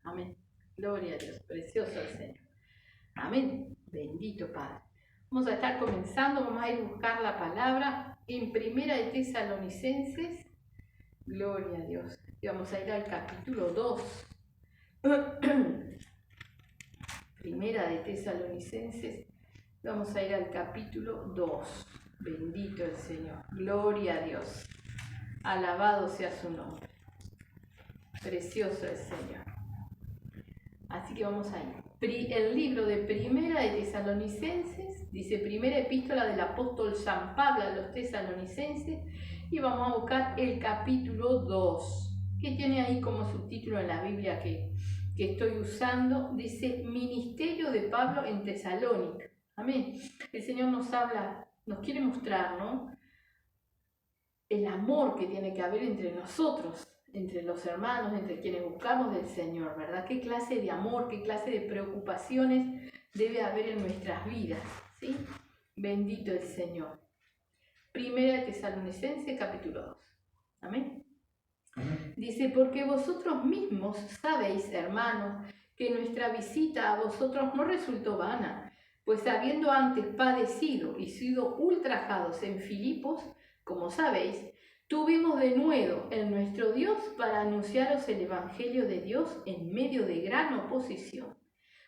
Amén. Gloria a Dios, precioso el Señor. Amén. Bendito Padre. Vamos a estar comenzando, vamos a ir a buscar la palabra en Primera de Tesalonicenses. Gloria a Dios. Y vamos a ir al capítulo 2. Primera de Tesalonicenses. Vamos a ir al capítulo 2. Bendito el Señor. Gloria a Dios. Alabado sea su nombre. Precioso el Señor. Así que vamos a ir. El libro de Primera de Tesalonicenses, dice Primera Epístola del Apóstol San Pablo a los Tesalonicenses, y vamos a buscar el capítulo 2, que tiene ahí como subtítulo en la Biblia que estoy usando, dice Ministerio de Pablo en Tesalónica. Amén. El Señor nos habla, nos quiere mostrar, ¿no?, el amor que tiene que haber entre nosotros, entre los hermanos, entre quienes buscamos del Señor, ¿verdad? ¿Qué clase de amor, qué clase de preocupaciones debe haber en nuestras vidas? ¿Sí? Bendito el Señor. Primera Tesalonicenses, capítulo 2. Amén. Dice, porque vosotros mismos sabéis, hermanos, que nuestra visita a vosotros no resultó vana, pues habiendo antes padecido y sido ultrajados en Filipos, como sabéis, tuvimos de nuevo en nuestro Dios para anunciaros el Evangelio de Dios en medio de gran oposición,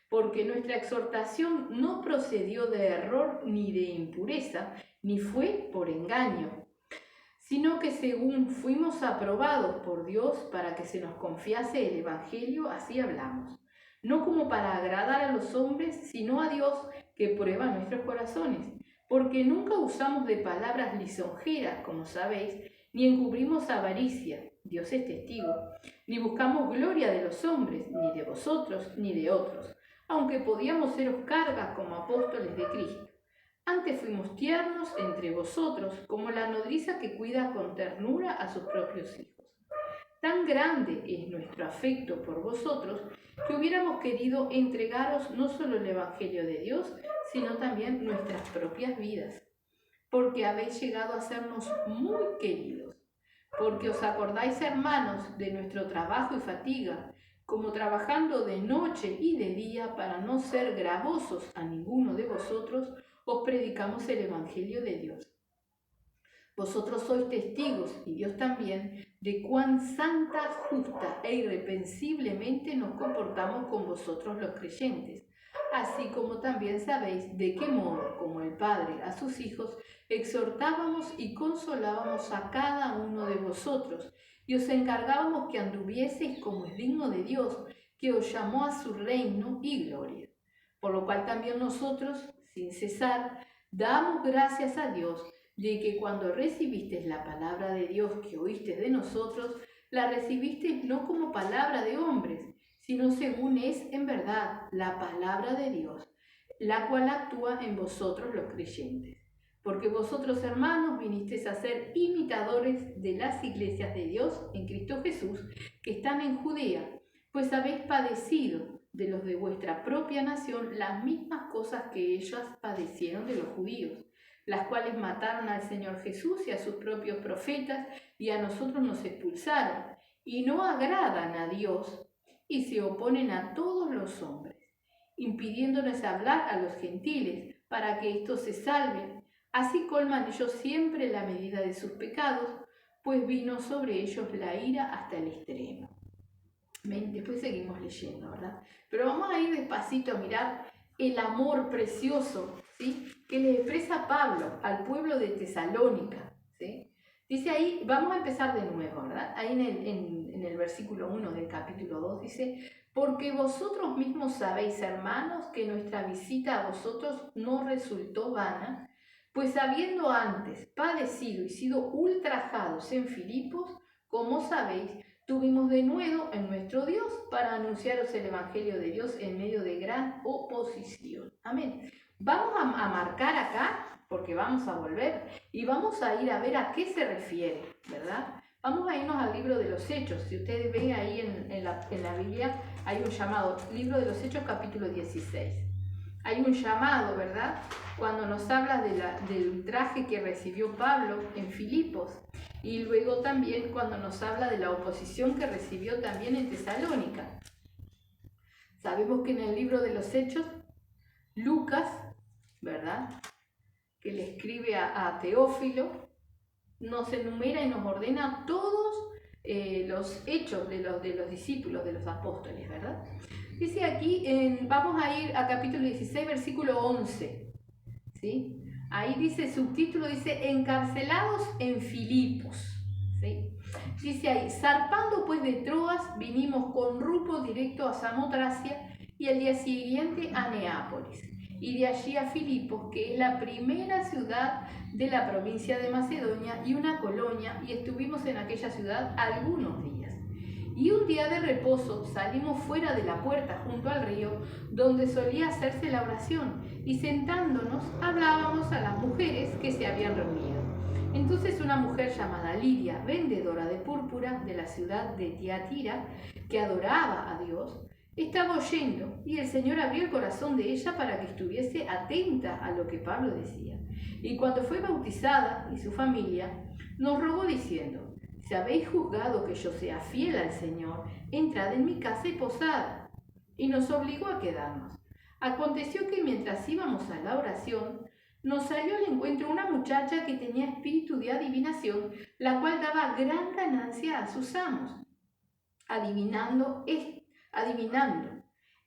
porque nuestra exhortación no procedió de error ni de impureza, ni fue por engaño, sino que según fuimos aprobados por Dios para que se nos confiase el Evangelio, así hablamos, no como para agradar a los hombres, sino a Dios que prueba nuestros corazones, porque nunca usamos de palabras lisonjeras, como sabéis, ni encubrimos avaricia, Dios es testigo, ni buscamos gloria de los hombres, ni de vosotros, ni de otros, aunque podíamos seros cargas como apóstoles de Cristo. Antes fuimos tiernos entre vosotros, como la nodriza que cuida con ternura a sus propios hijos. Tan grande es nuestro afecto por vosotros que hubiéramos querido entregaros no solo el Evangelio de Dios, sino también nuestras propias vidas, porque habéis llegado a sernos muy queridos, porque os acordáis, hermanos, de nuestro trabajo y fatiga, como trabajando de noche y de día para no ser gravosos a ninguno de vosotros, os predicamos el Evangelio de Dios. Vosotros sois testigos, y Dios también, de cuán santa, justa e irrepensiblemente nos comportamos con vosotros los creyentes, así como también sabéis de qué modo, como el Padre a sus hijos, exhortábamos y consolábamos a cada uno de vosotros, y os encargábamos que anduvieseis como es digno de Dios, que os llamó a su reino y gloria. Por lo cual también nosotros, sin cesar, damos gracias a Dios de que cuando recibisteis la palabra de Dios que oísteis de nosotros, la recibisteis no como palabra de hombres, sino según es en verdad la palabra de Dios, la cual actúa en vosotros los creyentes. Porque vosotros, hermanos, vinisteis a ser imitadores de las iglesias de Dios en Cristo Jesús, que están en Judea, pues habéis padecido de los de vuestra propia nación las mismas cosas que ellos padecieron de los judíos, las cuales mataron al Señor Jesús y a sus propios profetas, y a nosotros nos expulsaron, y no agradan a Dios, y se oponen a todos los hombres, impidiéndoles hablar a los gentiles, para que éstos se salven. Así colman ellos siempre la medida de sus pecados, pues vino sobre ellos la ira hasta el extremo. Después seguimos leyendo, ¿verdad? Pero vamos a ir despacito a mirar el amor precioso, ¿sí?, que le expresa Pablo al pueblo de Tesalónica, ¿sí? Dice ahí, vamos a empezar de nuevo, ¿verdad? Ahí en el versículo 1 del capítulo 2 dice, porque vosotros mismos sabéis, hermanos, que nuestra visita a vosotros no resultó vana, pues habiendo antes padecido y sido ultrajados en Filipos, como sabéis, tuvimos de nuevo en nuestro Dios para anunciaros el Evangelio de Dios en medio de gran oposición. Amén. Vamos a marcar acá, porque vamos a volver, y vamos a ir a ver a qué se refiere, ¿verdad? Vamos a irnos al libro de los Hechos. Si ustedes ven ahí en la Biblia, hay un llamado, libro de los Hechos, capítulo 16. Hay un llamado, ¿verdad?, cuando nos habla del ultraje que recibió Pablo en Filipos, y luego también cuando nos habla de la oposición que recibió también en Tesalónica. Sabemos que en el libro de los Hechos, Lucas, ¿verdad?, que le escribe a Teófilo, nos enumera y nos ordena todos los hechos de los discípulos, de los apóstoles, ¿verdad? Dice aquí, vamos a ir a capítulo 16, versículo 11, ¿sí? Ahí dice, el subtítulo dice, encarcelados en Filipos, ¿sí? Dice ahí, zarpando pues de Troas, vinimos con rumbo directo a Samotracia y al día siguiente a Neápolis, y de allí a Filipos, que es la primera ciudad de la provincia de Macedonia y una colonia, y estuvimos en aquella ciudad algunos días. Y un día de reposo salimos fuera de la puerta junto al río, donde solía hacerse la oración, y sentándonos hablábamos a las mujeres que se habían reunido. Entonces una mujer llamada Lidia, vendedora de púrpura de la ciudad de Tiatira, que adoraba a Dios, estaba oyendo, y el Señor abrió el corazón de ella para que estuviese atenta a lo que Pablo decía. Y cuando fue bautizada y su familia, nos rogó diciendo, si habéis juzgado que yo sea fiel al Señor, entrad en mi casa y posad. Y nos obligó a quedarnos. Aconteció que mientras íbamos a la oración, nos salió al encuentro una muchacha que tenía espíritu de adivinación, la cual daba gran ganancia a sus amos, adivinando.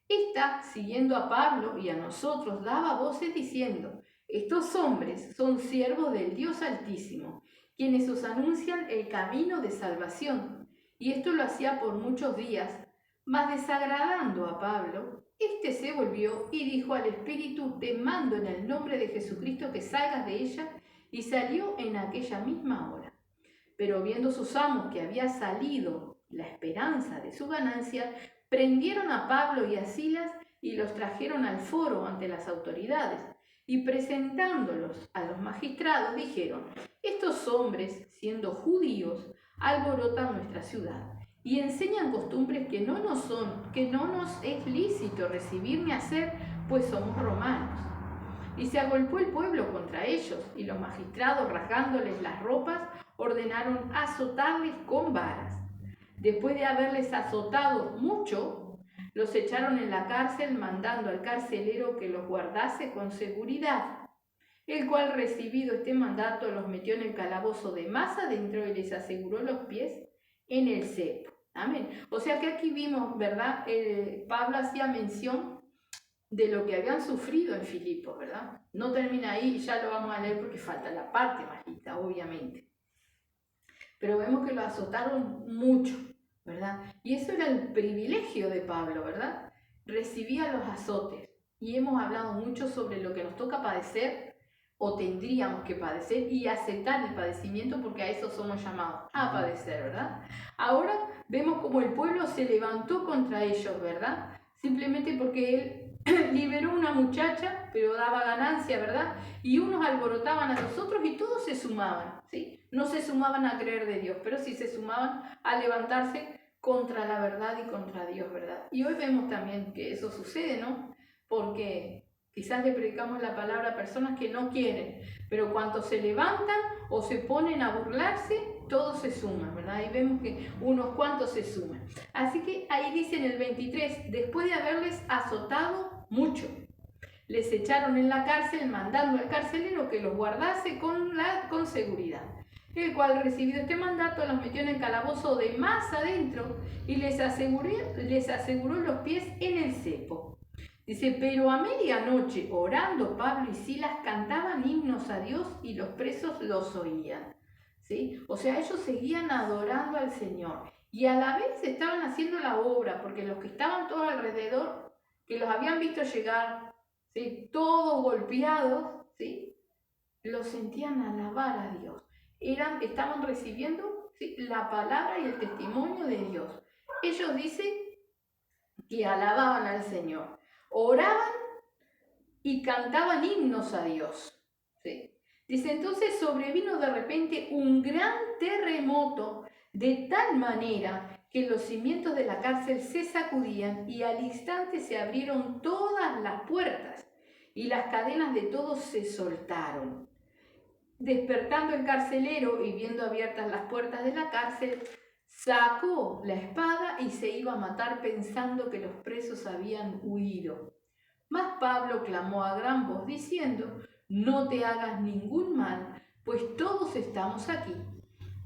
Esta, siguiendo a Pablo y a nosotros, daba voces diciendo, estos hombres son siervos del Dios Altísimo, quienes os anuncian el camino de salvación. Y esto lo hacía por muchos días, mas desagradando a Pablo, éste se volvió y dijo al espíritu, te mando en el nombre de Jesucristo que salgas de ella, y salió en aquella misma hora. Pero viendo sus amos que había salido la esperanza de su ganancia, prendieron a Pablo y a Silas y los trajeron al foro ante las autoridades, y presentándolos a los magistrados dijeron, estos hombres, siendo judíos, alborotan nuestra ciudad y enseñan costumbres que no nos es lícito recibir ni hacer, pues somos romanos. Y se agolpó el pueblo contra ellos, y los magistrados, rasgándoles las ropas, ordenaron azotarles con varas. Después de haberles azotado mucho, los echaron en la cárcel, mandando al carcelero que los guardase con seguridad, el cual, recibido este mandato, los metió en el calabozo de más adentro y les aseguró los pies en el cepo. Amén. O sea que aquí vimos, ¿verdad? Pablo hacía mención de lo que habían sufrido en Filipos, ¿verdad? No termina ahí, ya lo vamos a leer porque falta la parte más linda, obviamente. Pero vemos que lo azotaron mucho, ¿verdad? Y eso era el privilegio de Pablo, ¿verdad? Recibía los azotes. Y hemos hablado mucho sobre lo que nos toca padecer o tendríamos que padecer y aceptar el padecimiento, porque a eso somos llamados, a padecer, ¿verdad? Ahora vemos como el pueblo se levantó contra ellos, ¿verdad? Simplemente porque él liberó una muchacha, pero daba ganancia, ¿verdad? Y unos alborotaban a los otros y todos se sumaban, ¿sí? No se sumaban a creer de Dios, pero sí se sumaban a levantarse contra la verdad y contra Dios, ¿verdad? Y hoy vemos también que eso sucede, ¿no? Porque quizás le predicamos la palabra a personas que no quieren, pero cuando se levantan o se ponen a burlarse, todos se suman, ¿verdad? Y vemos que unos cuantos se suman. Así que ahí dice en el 23, después de haberles azotado mucho, les echaron en la cárcel, mandando al carcelero que los guardase con seguridad, el cual, recibido este mandato, los metió en el calabozo de más adentro y les aseguró los pies en el cepo. Dice, pero a medianoche, orando, Pablo y Silas cantaban himnos a Dios y los presos los oían, ¿sí? O sea, ellos seguían adorando al Señor y a la vez estaban haciendo la obra, porque los que estaban todos alrededor, que los habían visto llegar, ¿sí?, todos golpeados, ¿sí?, los sentían alabar a Dios. Estaban recibiendo, ¿sí?, la palabra y el testimonio de Dios. Ellos dicen que alababan al Señor, oraban y cantaban himnos a Dios, ¿sí? Dice, entonces sobrevino de repente un gran terremoto, de tal manera que los cimientos de la cárcel se sacudían y al instante se abrieron todas las puertas y las cadenas de todos se soltaron. Despertando el carcelero y viendo abiertas las puertas de la cárcel, sacó la espada y se iba a matar pensando que los presos habían huido. Mas Pablo clamó a gran voz diciendo: no te hagas ningún mal, pues todos estamos aquí.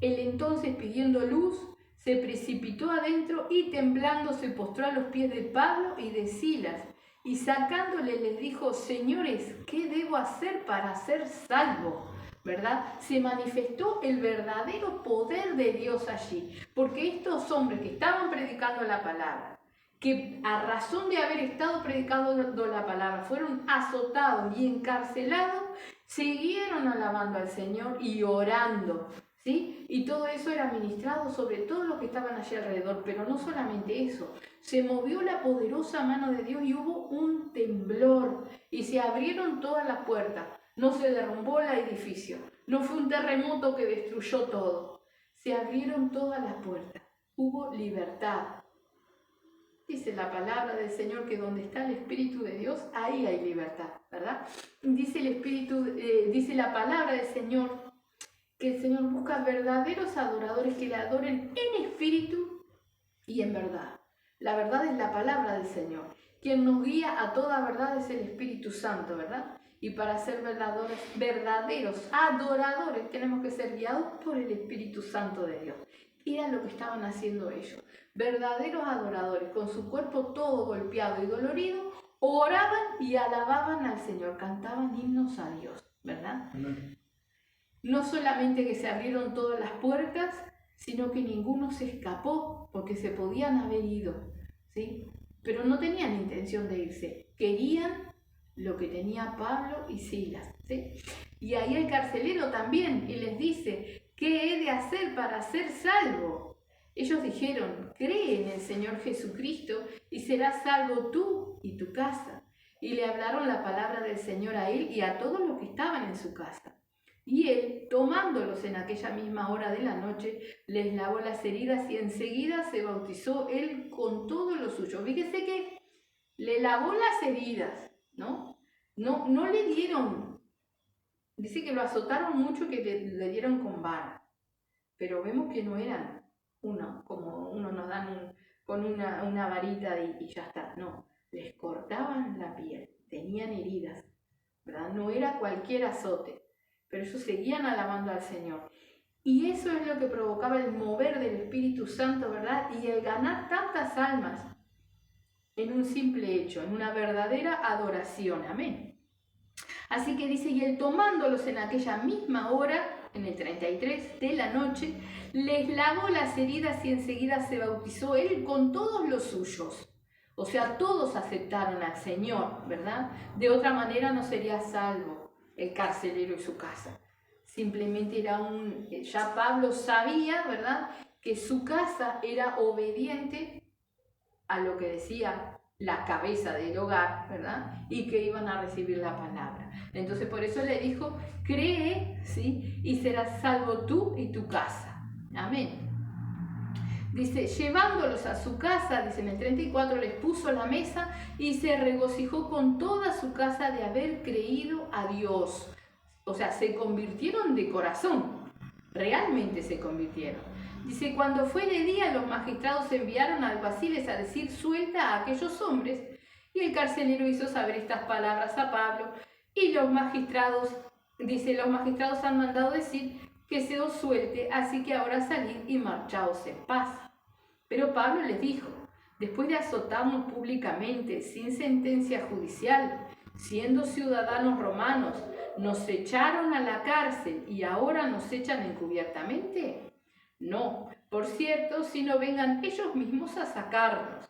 Él entonces, pidiendo luz, se precipitó adentro y temblando se postró a los pies de Pablo y de Silas, y sacándole les dijo: señores, ¿qué debo hacer para ser salvo? ¿Verdad? Se manifestó el verdadero poder de Dios allí, porque estos hombres que estaban predicando la palabra, que a razón de haber estado predicando la palabra fueron azotados y encarcelados, siguieron alabando al Señor y orando, ¿sí? Y todo eso era ministrado sobre todos los que estaban allí alrededor, pero no solamente eso, se movió la poderosa mano de Dios y hubo un temblor y se abrieron todas las puertas, no se derrumbó el edificio, no fue un terremoto que destruyó todo, se abrieron todas las puertas, hubo libertad. Dice la palabra del Señor que donde está el Espíritu de Dios, ahí hay libertad, ¿verdad? Dice el Espíritu, dice la palabra del Señor que el Señor busca verdaderos adoradores que le adoren en espíritu y en verdad. La verdad es la palabra del Señor. Quien nos guía a toda verdad es el Espíritu Santo, ¿verdad? Y para ser verdaderos adoradores tenemos que ser guiados por el Espíritu Santo de Dios. Y era lo que estaban haciendo ellos. Verdaderos adoradores, con su cuerpo todo golpeado y dolorido, oraban y alababan al Señor, cantaban himnos a Dios, ¿verdad? Amén. No solamente que se abrieron todas las puertas, sino que ninguno se escapó, porque se podían haber ido, ¿sí? Pero no tenían intención de irse, querían lo que tenía Pablo y Silas, ¿sí? Y ahí el carcelero también, y les dice: ¿qué he de hacer para ser salvo? Ellos dijeron: cree en el Señor Jesucristo y serás salvo tú y tu casa. Y le hablaron la palabra del Señor a él y a todos los que estaban en su casa. Y él, tomándolos en aquella misma hora de la noche, les lavó las heridas y enseguida se bautizó él con todo lo suyo. Fíjese que le lavó las heridas, ¿no? No le dieron, dice que lo azotaron mucho y que le dieron con vara, pero vemos que no eran como uno nos dan con una varita y ya está, no, les cortaban la piel, tenían heridas, ¿verdad? No era cualquier azote, pero ellos seguían alabando al Señor. Y eso es lo que provocaba el mover del Espíritu Santo, ¿verdad? Y el ganar tantas almas en un simple hecho, en una verdadera adoración. Amén. Así que dice: y él, tomándolos en aquella misma hora, en el 33 de la noche, les lavó las heridas y enseguida se bautizó él con todos los suyos. O sea, todos aceptaron al Señor, ¿verdad? De otra manera no sería salvo el carcelero y su casa. Simplemente ya Pablo sabía, ¿verdad?, que su casa era obediente a lo que decía la cabeza del hogar, ¿verdad? Y que iban a recibir la palabra. Entonces por eso le dijo: cree, ¿sí? Y serás salvo tú y tu casa. Amén. Dice: llevándolos a su casa, dice en el 34, les puso la mesa y se regocijó con toda su casa de haber creído a Dios. O sea, se convirtieron de corazón, realmente se convirtieron. Dice: cuando fue de día, los magistrados enviaron alguaciles a decir: suelta a aquellos hombres. Y el carcelero hizo saber estas palabras a Pablo, y los magistrados, dice, los magistrados han mandado decir que se os suelte, así que ahora salid y marchaos en paz. Pero Pablo les dijo: después de azotarnos públicamente, sin sentencia judicial, siendo ciudadanos romanos, nos echaron a la cárcel y ahora nos echan encubiertamente. No, por cierto, sino vengan ellos mismos a sacarnos.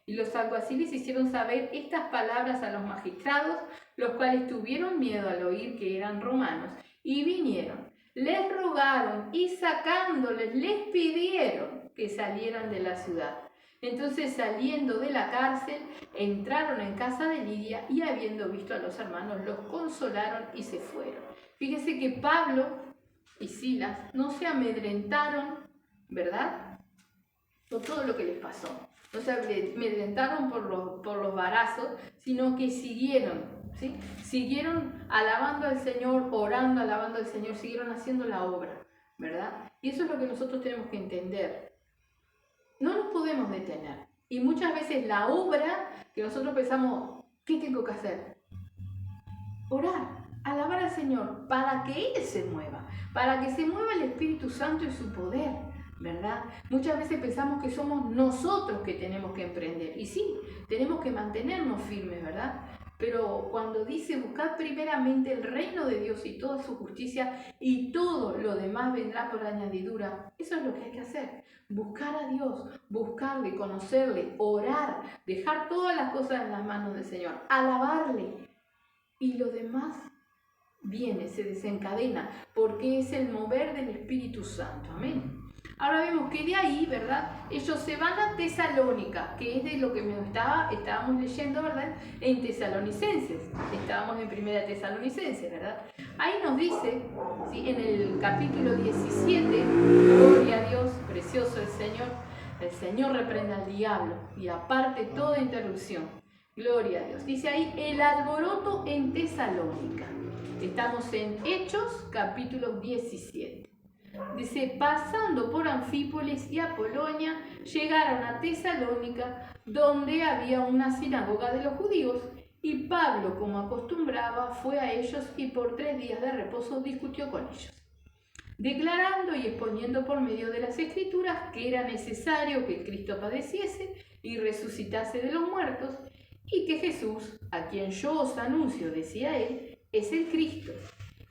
Y los alguaciles hicieron saber estas palabras a los magistrados, los cuales tuvieron miedo al oír que eran romanos, y vinieron, les rogaron y sacándoles les pidieron que salieran de la ciudad. Entonces, saliendo de la cárcel, entraron en casa de Lidia y, habiendo visto a los hermanos, los consolaron y se fueron. Fíjese que Pablo y Silas no se amedrentaron, ¿verdad?, por todo lo que les pasó. No se amedrentaron por los varazos, sino que siguieron, ¿sí? Siguieron alabando al Señor, orando, alabando al Señor, siguieron haciendo la obra, ¿verdad? Y eso es lo que nosotros tenemos que entender. No nos podemos detener. Y muchas veces la obra que nosotros pensamos, ¿qué tengo que hacer? Orar, alabar al Señor para que Él se mueva, para que se mueva el Espíritu Santo y su poder, ¿verdad? Muchas veces pensamos que somos nosotros que tenemos que emprender. Y sí, tenemos que mantenernos firmes, ¿verdad? Pero cuando dice buscar primeramente el reino de Dios y toda su justicia y todo lo demás vendrá por añadidura, eso es lo que hay que hacer. Buscar a Dios, buscarle, conocerle, orar, dejar todas las cosas en las manos del Señor, alabarle. Y lo demás viene, se desencadena, porque es el mover del Espíritu Santo. Amén. Ahora vemos que de ahí, ¿verdad? Ellos se van a Tesalónica, que es de lo que estábamos leyendo, ¿verdad? En Tesalonicenses. Estábamos en Primera Tesalonicenses, ¿verdad? Ahí nos dice, ¿sí? En el capítulo 17, gloria a Dios, precioso el Señor reprenda al diablo y aparte toda interrupción. Gloria a Dios. Dice ahí, el alboroto en Tesalónica. Estamos en Hechos, capítulo 17. Dice, pasando por Anfípolis y Apolonia, llegaron a Tesalónica, donde había una sinagoga de los judíos, y Pablo, como acostumbraba, fue a ellos y por 3 días de reposo discutió con ellos, declarando y exponiendo por medio de las Escrituras que era necesario que Cristo padeciese y resucitase de los muertos, y que Jesús, a quien yo os anuncio, decía él, es el Cristo.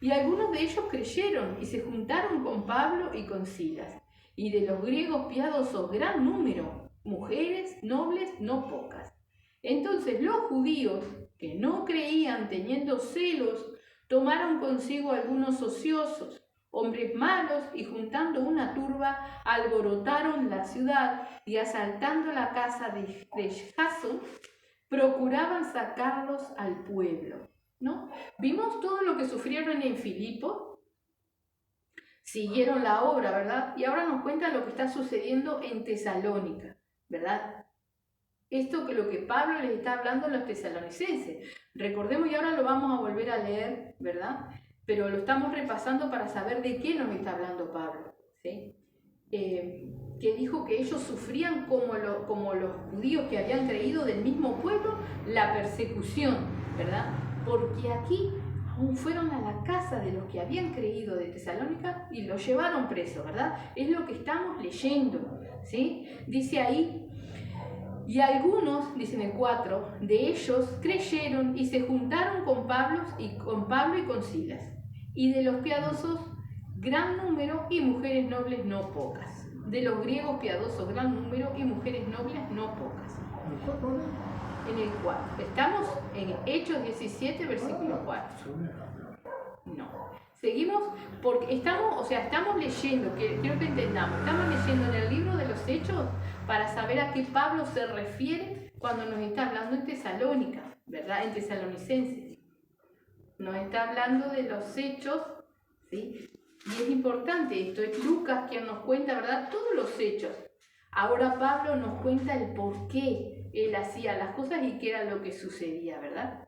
Y algunos de ellos creyeron y se juntaron con Pablo y con Silas, y de los griegos piadosos gran número, mujeres nobles no pocas. Entonces los judíos, que no creían teniendo celos, tomaron consigo algunos ociosos, hombres malos, y juntando una turba, alborotaron la ciudad y asaltando la casa de Jasón, procuraban sacarlos al pueblo, ¿no? Vimos todo lo que sufrieron en Filipo, siguieron la obra, ¿verdad? Y ahora nos cuenta lo que está sucediendo en Tesalónica, ¿verdad? Esto que lo que Pablo les está hablando a los tesalonicenses. Recordemos, y ahora lo vamos a volver a leer, ¿verdad? Pero lo estamos repasando para saber de qué nos está hablando Pablo, ¿sí? Que dijo que ellos sufrían como los judíos que habían creído del mismo pueblo la persecución, ¿verdad? Porque aquí aún fueron a la casa de los que habían creído de Tesalónica y los llevaron preso, ¿verdad? Es lo que estamos leyendo, ¿sí? Dice ahí, y algunos, dicen el 4, de ellos creyeron y se juntaron con Pablo y con Silas, y de los piadosos gran número y mujeres nobles no pocas. De los griegos piadosos gran número y mujeres nobles no pocas. En el 4. Estamos en Hechos 17, versículo 4. No. Seguimos porque estamos leyendo, quiero que entendamos, estamos leyendo en el libro de los Hechos para saber a qué Pablo se refiere cuando nos está hablando en Tesalónica, ¿verdad? En Tesalonicenses. Nos está hablando de los hechos, ¿sí? Y es importante esto, es Lucas quien nos cuenta, ¿verdad? Todos los hechos. Ahora Pablo nos cuenta el por qué él hacía las cosas y qué era lo que sucedía, ¿verdad?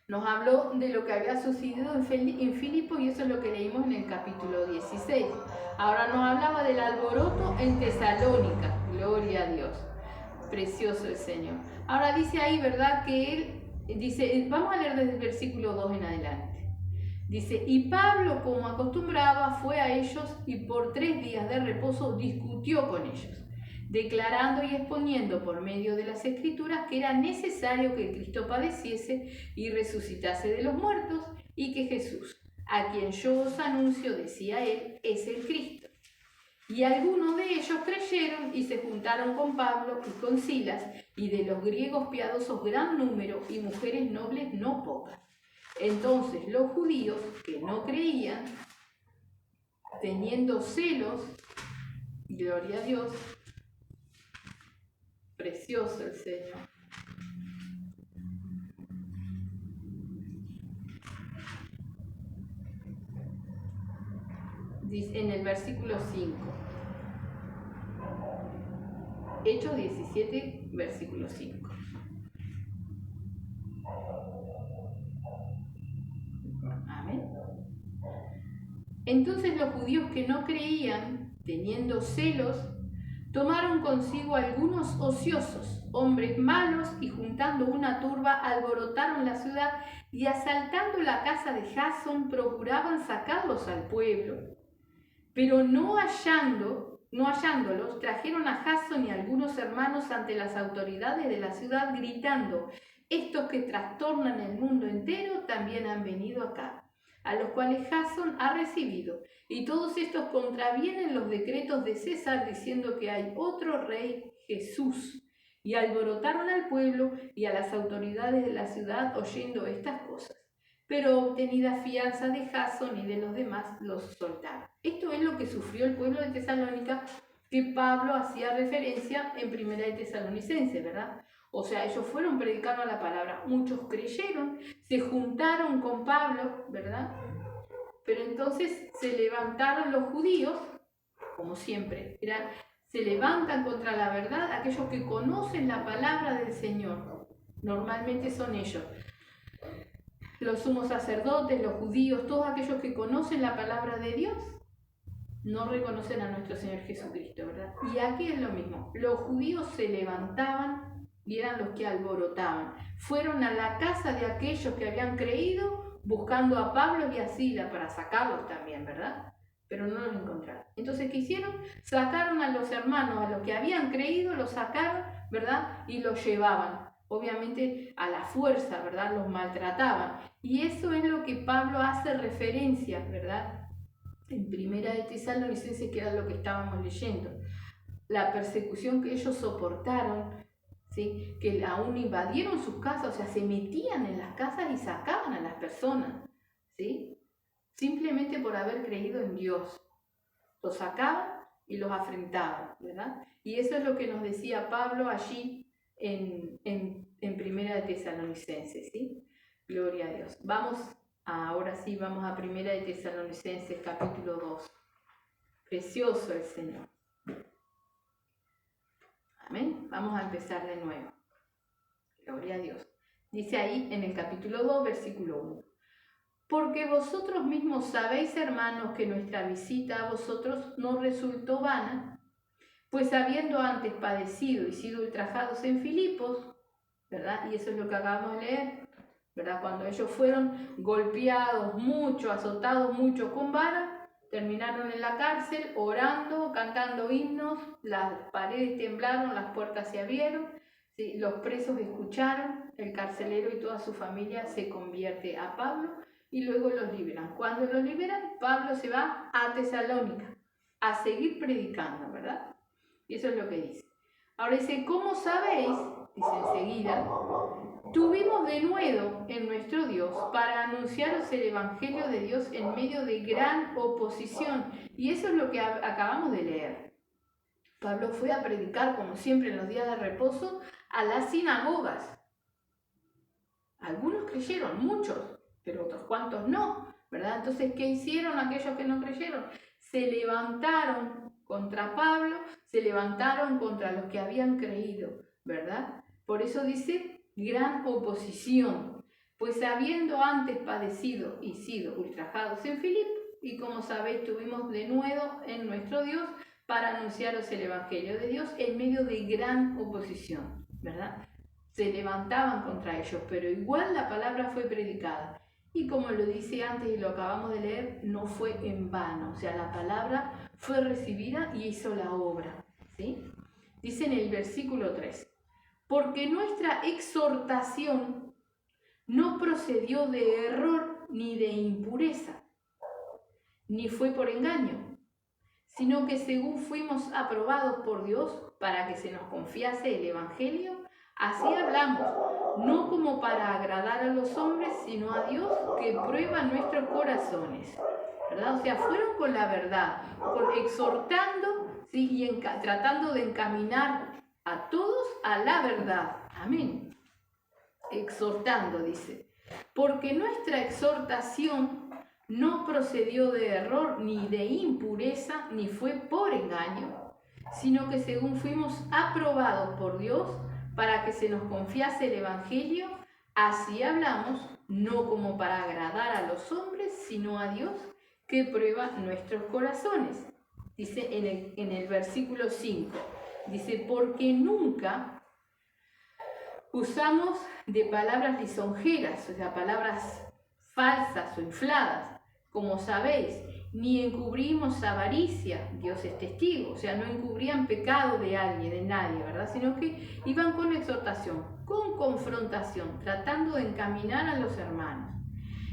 Nos habló de lo que había sucedido en Filipo y eso es lo que leímos en el capítulo 16. Ahora nos hablaba del alboroto en Tesalónica. Gloria a Dios. Precioso el Señor. Ahora dice ahí, ¿verdad? Que él dice, vamos a leer desde el versículo 2 en adelante. Dice, y Pablo, como acostumbraba, fue a ellos y por 3 días de reposo discutió con ellos, declarando y exponiendo por medio de las Escrituras que era necesario que Cristo padeciese y resucitase de los muertos, y que Jesús, a quien yo os anuncio, decía él, es el Cristo. Y algunos de ellos creyeron y se juntaron con Pablo y con Silas, y de los griegos piadosos gran número y mujeres nobles no pocas. Entonces los judíos que no creían, teniendo celos, gloria a Dios, precioso el Señor. Dice en el versículo 5. Hechos 17, versículo 5. Amén. Entonces los judíos que no creían, teniendo celos, Tomaron consigo algunos ociosos, hombres malos, y juntando una turba alborotaron la ciudad y asaltando la casa de Jasón procuraban sacarlos al pueblo. Pero no hallándolos, trajeron a Jasón y algunos hermanos ante las autoridades de la ciudad gritando: estos que trastornan el mundo entero también han venido acá, a los cuales Jasón ha recibido, y todos estos contravienen los decretos de César diciendo que hay otro rey, Jesús. Y alborotaron al pueblo y a las autoridades de la ciudad oyendo estas cosas. Pero obtenida fianza de Jasón y de los demás, los soltaron. Esto es lo que sufrió el pueblo de Tesalónica, que Pablo hacía referencia en Primera de Tesalonicenses, ¿verdad? O sea, ellos fueron predicando la palabra, muchos creyeron, se juntaron con Pablo, ¿verdad? Pero entonces se levantaron los judíos, como siempre, se levantan contra la verdad aquellos que conocen la palabra del Señor. Normalmente son ellos. Los sumos sacerdotes, los judíos, todos aquellos que conocen la palabra de Dios, no reconocen a nuestro Señor Jesucristo, ¿verdad? Y aquí es lo mismo. Los judíos se levantaban y eran los que alborotaban. Fueron a la casa de aquellos que habían creído buscando a Pablo y a Sila para sacarlos también, ¿verdad? Pero no los encontraron. Entonces, ¿qué hicieron? Sacaron a los hermanos, a los que habían creído, los sacaron, ¿verdad? Y los llevaban. Obviamente a la fuerza, ¿verdad? Los maltrataban. Y eso es lo que Pablo hace referencia, ¿verdad? En Primera de Tesalonicenses, que era lo que estábamos leyendo. La persecución que ellos soportaron, ¿sí? Que aún invadieron sus casas, o sea, se metían en las casas y sacaban a las personas, ¿sí? Simplemente por haber creído en Dios. Los sacaban y los afrentaban, ¿verdad? Y eso es lo que nos decía Pablo allí en Primera de Tesalonicenses, ¿sí? Gloria a Dios. Ahora sí, vamos a Primera de Tesalonicenses, capítulo 2. Precioso el Señor. Amén. Vamos a empezar de nuevo. Gloria a Dios. Dice ahí en el capítulo 2, versículo 1. Porque vosotros mismos sabéis, hermanos, que nuestra visita a vosotros no resultó vana, pues habiendo antes padecido y sido ultrajados en Filipos, ¿verdad? Y eso es lo que acabamos de leer, ¿verdad? Cuando ellos fueron golpeados mucho, azotados mucho con vara, terminaron en la cárcel orando, cantando himnos, las paredes temblaron, las puertas se abrieron, ¿sí? Los presos escucharon, el carcelero y toda su familia se convierte a Pablo y luego los liberan. Cuando los liberan, Pablo se va a Tesalónica a seguir predicando, ¿verdad? Y eso es lo que dice. Ahora dice, ¿cómo sabéis? Dice enseguida, tuvimos denuedo en nuestro Dios para anunciaros el Evangelio de Dios en medio de gran oposición. Y eso es lo que acabamos de leer. Pablo fue a predicar, como siempre en los días de reposo, a las sinagogas. Algunos creyeron, muchos, pero otros cuantos no, ¿verdad? Entonces, ¿qué hicieron aquellos que no creyeron? Se levantaron contra Pablo, se levantaron contra los que habían creído, ¿verdad? Por eso dice gran oposición, pues habiendo antes padecido y sido ultrajados en Filipo, y como sabéis tuvimos denuedo en nuestro Dios para anunciaros el Evangelio de Dios en medio de gran oposición, ¿verdad? Se levantaban contra ellos, pero igual la palabra fue predicada. Y como lo dice antes y lo acabamos de leer, no fue en vano, o sea, la palabra fue recibida y hizo la obra, ¿sí? Dice en el versículo 3, porque nuestra exhortación no procedió de error ni de impureza, ni fue por engaño, sino que según fuimos aprobados por Dios para que se nos confiase el Evangelio, así hablamos, no como para agradar a los hombres, sino a Dios que prueba nuestros corazones, ¿verdad? O sea, fueron con la verdad, exhortando, ¿sí? Y tratando de encaminar a todos a la verdad. Amén. Exhortando, dice. Porque nuestra exhortación no procedió de error ni de impureza, ni fue por engaño, sino que según fuimos aprobados por Dios para que se nos confiase el Evangelio, así hablamos, no como para agradar a los hombres, sino a Dios que prueba nuestros corazones. Dice en el versículo 5, Dice, porque nunca usamos de palabras lisonjeras, o sea, palabras falsas o infladas, como sabéis, ni encubrimos avaricia, Dios es testigo, o sea, no encubrían pecado de alguien, de nadie, ¿verdad? Sino que iban con exhortación, con confrontación, tratando de encaminar a los hermanos.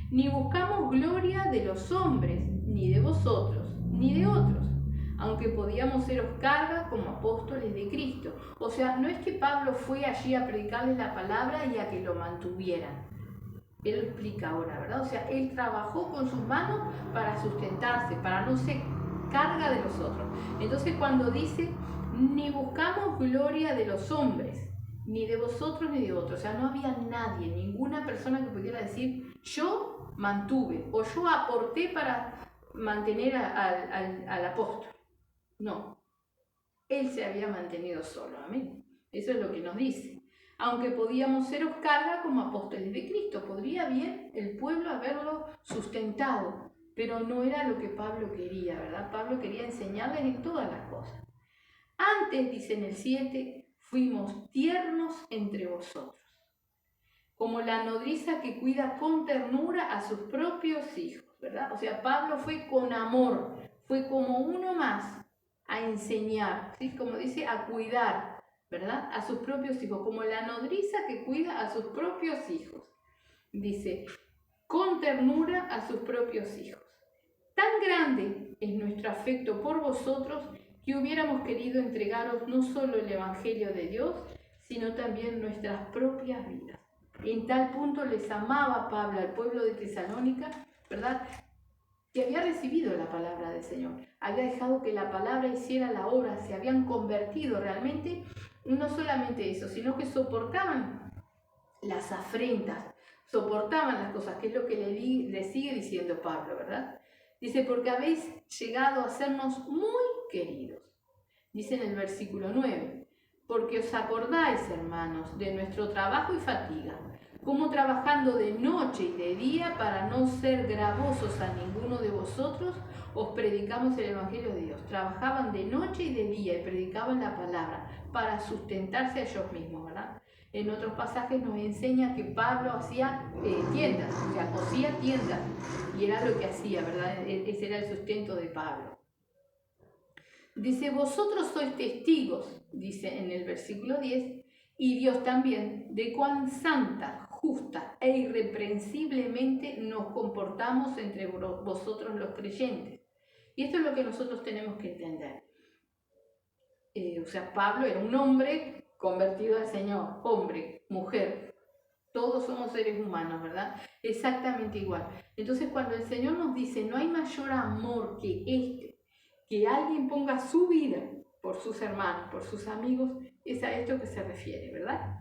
Ni buscamos gloria de los hombres, ni de vosotros, ni de otros, aunque podíamos seros carga como apóstoles de Cristo. O sea, no es que Pablo fue allí a predicarles la palabra y a que lo mantuvieran. Él lo explica ahora, ¿verdad? O sea, él trabajó con sus manos para sustentarse, para no ser carga de los otros. Entonces cuando dice, ni buscamos gloria de los hombres, ni de vosotros ni de otros, o sea, no había nadie, ninguna persona que pudiera decir, yo mantuve o yo aporté para mantener al apóstol. No, él se había mantenido solo, amén. Eso es lo que nos dice. Aunque podíamos seros carga como apóstoles de Cristo, podría bien el pueblo haberlo sustentado, pero no era lo que Pablo quería, ¿verdad? Pablo quería enseñarles en todas las cosas. Antes, dice en el 7, fuimos tiernos entre vosotros, como la nodriza que cuida con ternura a sus propios hijos, ¿verdad? O sea, Pablo fue con amor, fue como uno más a enseñar, ¿sí? Como dice, a cuidar, ¿verdad? A sus propios hijos, como la nodriza que cuida a sus propios hijos. Dice, con ternura a sus propios hijos. Tan grande es nuestro afecto por vosotros que hubiéramos querido entregaros no solo el Evangelio de Dios, sino también nuestras propias vidas. En tal punto les amaba Pablo al pueblo de Tesalónica, ¿verdad?, que había recibido la palabra del Señor, había dejado que la palabra hiciera la obra, se habían convertido realmente, no solamente eso, sino que soportaban las afrentas, soportaban las cosas, que es lo que le sigue diciendo Pablo, ¿verdad? Dice, porque habéis llegado a sernos muy queridos. Dice en el versículo 9, porque os acordáis, hermanos, de nuestro trabajo y fatiga, como trabajando de noche y de día para no ser gravosos a ninguno de vosotros, os predicamos el Evangelio de Dios. Trabajaban de noche y de día y predicaban la palabra para sustentarse a ellos mismos, ¿verdad? En otros pasajes nos enseña que Pablo hacía tiendas, o sea, cosía tiendas, y era lo que hacía, ¿verdad? Ese era el sustento de Pablo. Dice, vosotros sois testigos, dice en el versículo 10, y Dios también, de cuán santa, justa e irreprensiblemente nos comportamos entre vosotros los creyentes. Y esto es lo que nosotros tenemos que entender. O sea, Pablo era un hombre convertido al Señor, hombre, mujer, todos somos seres humanos, ¿verdad? Exactamente igual. Entonces, cuando el Señor nos dice, no hay mayor amor que este, que alguien ponga su vida por sus hermanos, por sus amigos, es a esto que se refiere, ¿verdad?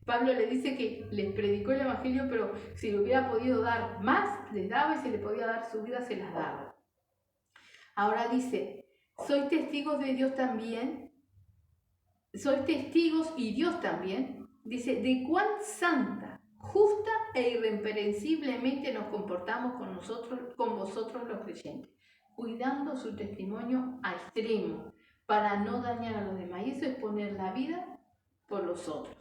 Pablo le dice que les predicó el Evangelio, pero si le hubiera podido dar más, les daba, y si le podía dar su vida, se las daba. Ahora dice, sois testigos de Dios también, sois testigos y Dios también, dice, de cuán santa, justa e irreprensiblemente nos comportamos con vosotros los creyentes, cuidando su testimonio a extremo, para no dañar a los demás. Y eso es poner la vida por los otros.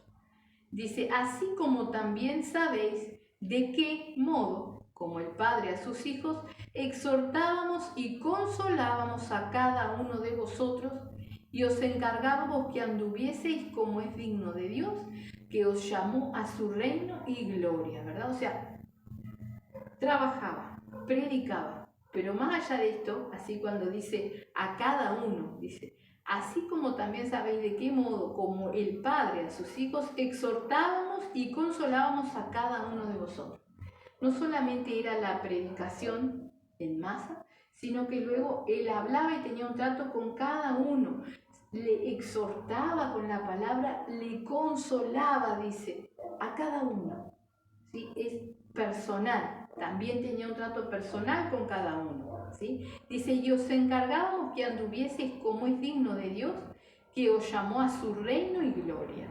Dice, así como también sabéis de qué modo, como el Padre a sus hijos, exhortábamos y consolábamos a cada uno de vosotros y os encargábamos que anduvieseis como es digno de Dios, que os llamó a su reino y gloria, ¿verdad? O sea, trabajaba, predicaba, pero más allá de esto, así cuando dice a cada uno, dice, así como también sabéis de qué modo, como el Padre a sus hijos, exhortábamos y consolábamos a cada uno de vosotros. No solamente era la predicación en masa, sino que luego él hablaba y tenía un trato con cada uno, le exhortaba con la palabra, le consolaba, dice, a cada uno. ¿Sí? Es personal, también tenía un trato personal con cada uno, ¿sí? Dice, y os encargábamos que anduvieseis como es digno de Dios, que os llamó a su reino y gloria.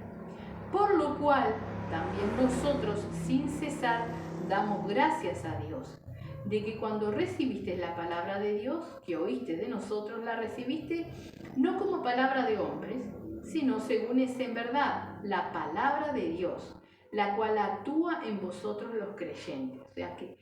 Por lo cual, también nosotros, sin cesar, damos gracias a Dios, de que cuando recibiste la palabra de Dios, que oíste de nosotros, la recibiste no como palabra de hombres, sino según es en verdad la palabra de Dios, la cual actúa en vosotros los creyentes. O sea que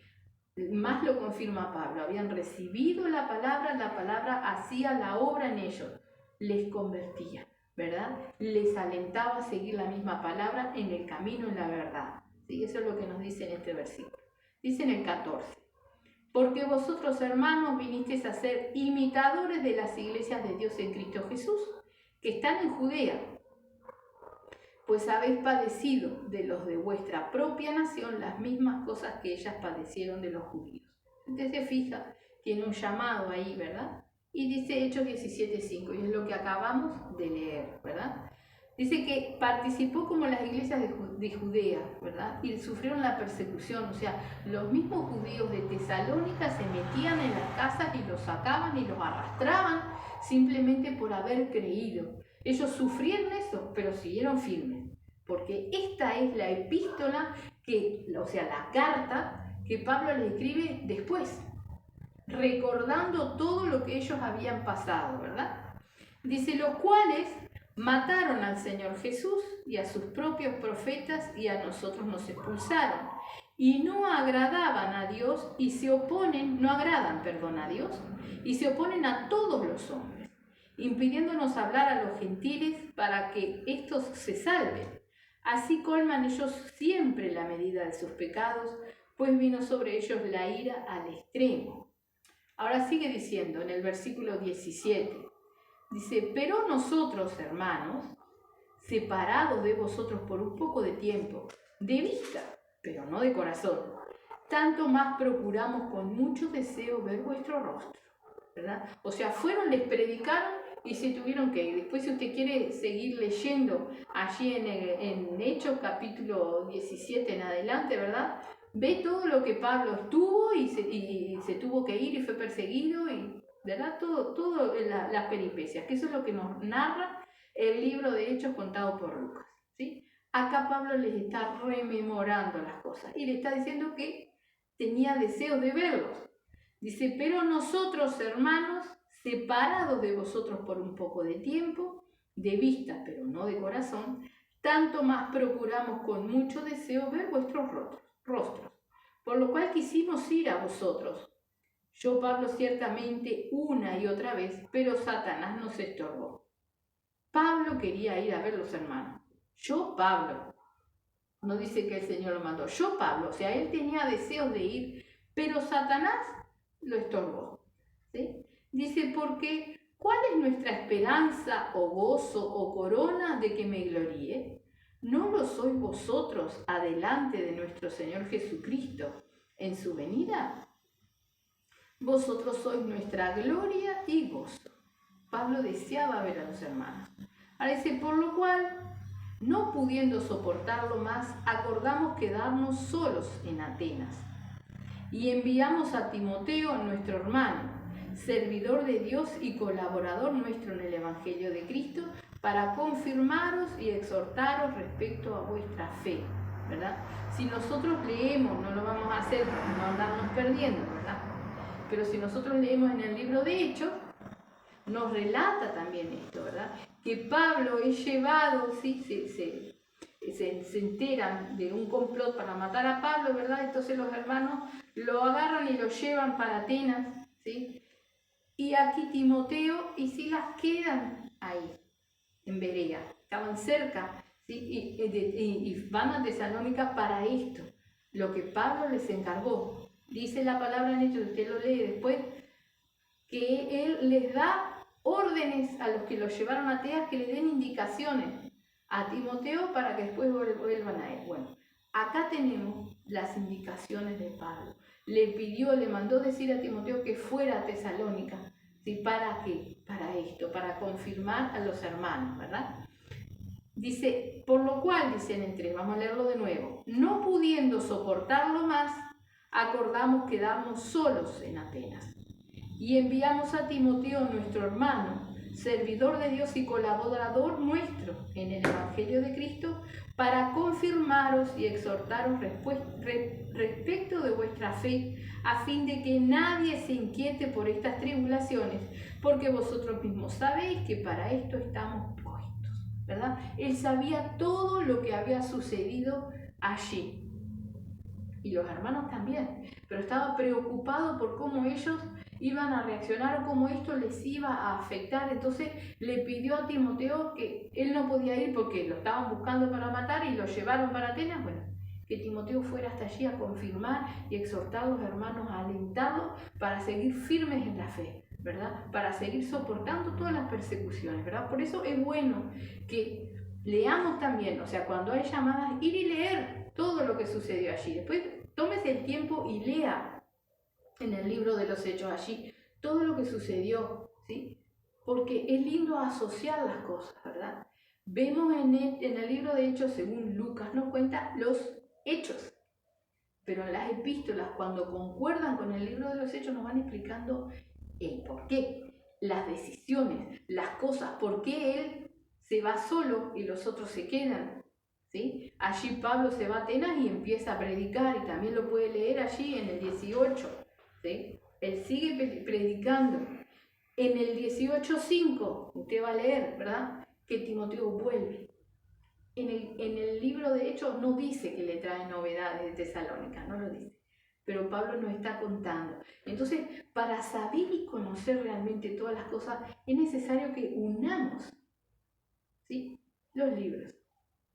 más lo confirma Pablo, habían recibido la palabra hacía la obra en ellos, les convertía, ¿verdad? Les alentaba a seguir la misma palabra en el camino, en la verdad. ¿Sí? Eso es lo que nos dice en este versículo. Dice en el 14, porque vosotros, hermanos, vinisteis a ser imitadores de las iglesias de Dios en Cristo Jesús, que están en Judea, pues habéis padecido de los de vuestra propia nación las mismas cosas que ellas padecieron de los judíos. Usted se fija, tiene un llamado ahí, ¿verdad? Y dice Hechos 17:5, y es lo que acabamos de leer, ¿verdad? Dice que participó como las iglesias de Judea, ¿verdad? Y sufrieron la persecución, o sea, los mismos judíos de Tesalónica se metían en las casas y los sacaban y los arrastraban simplemente por haber creído. Ellos sufrieron eso, pero siguieron firmes, porque esta es la epístola, o sea, la carta que Pablo le escribe después, recordando todo lo que ellos habían pasado, ¿verdad? Dice, los cuales mataron al Señor Jesús y a sus propios profetas y a nosotros nos expulsaron, y no agradaban a Dios y se oponen, no agradan, perdón, a Dios, y se oponen a todos los hombres, impidiéndonos hablar a los gentiles para que éstos se salven. Así colman ellos siempre la medida de sus pecados, pues vino sobre ellos la ira al extremo. Ahora sigue diciendo en el versículo 17, dice, pero nosotros, hermanos, separados de vosotros por un poco de tiempo, de vista, pero no de corazón, tanto más procuramos con mucho deseo ver vuestro rostro, ¿verdad? O sea, fueron, les predicaron y se tuvieron que ir. Después, si usted quiere seguir leyendo allí en Hechos capítulo 17 en adelante, ¿verdad? Ve todo lo que Pablo estuvo y se tuvo que ir y fue perseguido, y ¿verdad? Todo las peripecias, que eso es lo que nos narra el libro de Hechos contado por Lucas, ¿sí? Acá Pablo les está rememorando las cosas y le está diciendo que tenía deseo de verlos. Dice, pero nosotros, hermanos, separados de vosotros por un poco de tiempo, de vista, pero no de corazón, tanto más procuramos con mucho deseo ver vuestros rostros, por lo cual quisimos ir a vosotros. Yo, Pablo, ciertamente una y otra vez, pero Satanás nos estorbó. Pablo quería ir a ver los hermanos. Yo, Pablo, no dice que el Señor lo mandó. Yo, Pablo, o sea, él tenía deseos de ir, pero Satanás lo estorbó, ¿sí? Dice, porque ¿cuál es nuestra esperanza o gozo o corona de que me gloríe? ¿No lo sois vosotros adelante de nuestro Señor Jesucristo en su venida? Vosotros sois nuestra gloria y gozo. Pablo deseaba ver a los hermanos. Ahora dice, por lo cual, no pudiendo soportarlo más, acordamos quedarnos solos en Atenas. Y enviamos a Timoteo, nuestro hermano, servidor de Dios y colaborador nuestro en el Evangelio de Cristo, para confirmaros y exhortaros respecto a vuestra fe, ¿verdad? Si nosotros leemos, no lo vamos a hacer para no andarnos perdiendo, ¿verdad? Pero si nosotros leemos en el libro de Hechos, nos relata también esto, ¿verdad? Que Pablo es llevado, ¿sí? Se enteran de un complot para matar a Pablo, ¿verdad? Entonces los hermanos lo agarran y lo llevan para Atenas, ¿sí? Y aquí Timoteo y Silas quedan ahí, en Berea, estaban cerca, ¿sí? Y van a Tesalónica para esto, lo que Pablo les encargó. Dice la palabra en Hechos, usted lo lee después, que él les da órdenes a los que los llevaron a Atenas, que le den indicaciones a Timoteo para que después vuelvan a él. Bueno, acá tenemos las indicaciones de Pablo. Le mandó decir a Timoteo que fuera a Tesalónica. ¿Sí? ¿Para qué? Para esto, para confirmar a los hermanos, ¿verdad? Dice, por lo cual, dicen entre, vamos a leerlo de nuevo, no pudiendo soportarlo más, acordamos quedarnos solos en Atenas. Y enviamos a Timoteo, nuestro hermano, servidor de Dios y colaborador nuestro en el Evangelio de Cristo, para confirmaros y exhortaros respecto de vuestra fe, a fin de que nadie se inquiete por estas tribulaciones, porque vosotros mismos sabéis que para esto estamos puestos, ¿verdad? Él sabía todo lo que había sucedido allí. Y los hermanos también, pero estaba preocupado por cómo ellos iban a reaccionar o cómo esto les iba a afectar. Entonces le pidió a Timoteo que él no podía ir porque lo estaban buscando para matar y lo llevaron para Atenas. Bueno, que Timoteo fuera hasta allí a confirmar y exhortar a los hermanos, a alentarlos para seguir firmes en la fe, ¿verdad? Para seguir soportando todas las persecuciones, ¿verdad? Por eso es bueno que leamos también, o sea, cuando hay llamadas, ir y leer todo lo que sucedió allí. Después tómese el tiempo y lea en el libro de los Hechos allí todo lo que sucedió, ¿sí? Porque es lindo asociar las cosas, ¿verdad? Vemos en el libro de Hechos, según Lucas nos cuenta, los hechos. Pero en las epístolas, cuando concuerdan con el libro de los Hechos, nos van explicando el por qué, las decisiones, las cosas, por qué él se va solo y los otros se quedan. ¿Sí? Allí Pablo se va a Atenas y empieza a predicar, y también lo puede leer allí en el 18. ¿Sí? Él sigue predicando. En el 18:5, usted va a leer, ¿verdad? Que Timoteo vuelve. En el libro de Hechos no dice que le trae novedades de Tesalónica, no lo dice. Pero Pablo nos está contando. Entonces, para saber y conocer realmente todas las cosas, es necesario que unamos, ¿sí?, los libros,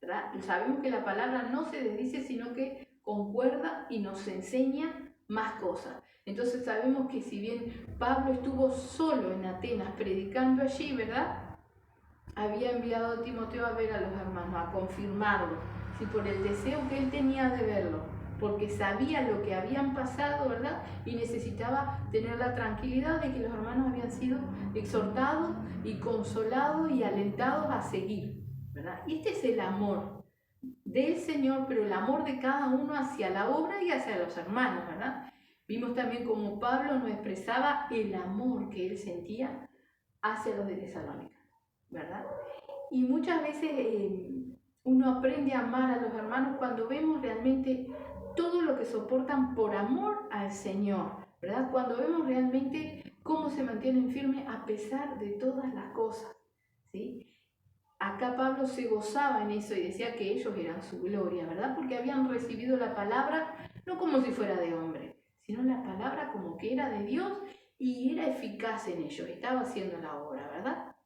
¿verdad? Sabemos que la palabra no se desdice, sino que concuerda y nos enseña más cosas. Entonces sabemos que si bien Pablo estuvo solo en Atenas predicando allí, ¿verdad?, había enviado a Timoteo a ver a los hermanos, a confirmarlo, ¿sí?, por el deseo que él tenía de verlo, porque sabía lo que habían pasado, ¿verdad?, y necesitaba tener la tranquilidad de que los hermanos habían sido exhortados y consolados y alentados a seguir, ¿verdad? Y este es el amor del Señor, pero el amor de cada uno hacia la obra y hacia los hermanos, ¿verdad? Vimos también cómo Pablo nos expresaba el amor que él sentía hacia los de Tesalónica, ¿verdad? Y muchas veces uno aprende a amar a los hermanos cuando vemos realmente todo lo que soportan por amor al Señor, ¿verdad? Cuando vemos realmente cómo se mantienen firmes a pesar de todas las cosas, ¿sí? Acá Pablo se gozaba en eso y decía que ellos eran su gloria, ¿verdad? Porque habían recibido la palabra no como si fuera de hombre, sino la palabra como que era de Dios y era eficaz en ellos, estaba haciendo la obra, ¿verdad?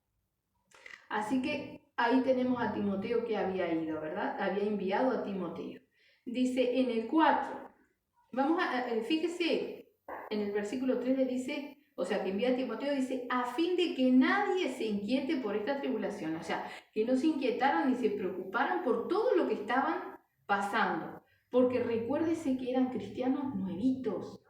Así que ahí tenemos a Timoteo que había ido, ¿verdad? Había enviado a Timoteo. Dice en el 4, fíjese, en el versículo 3 le dice, o sea, que envía a Timoteo, dice, a fin de que nadie se inquiete por esta tribulación, o sea, que no se inquietaran ni se preocuparan por todo lo que estaban pasando, porque recuérdese que eran cristianos nuevitos.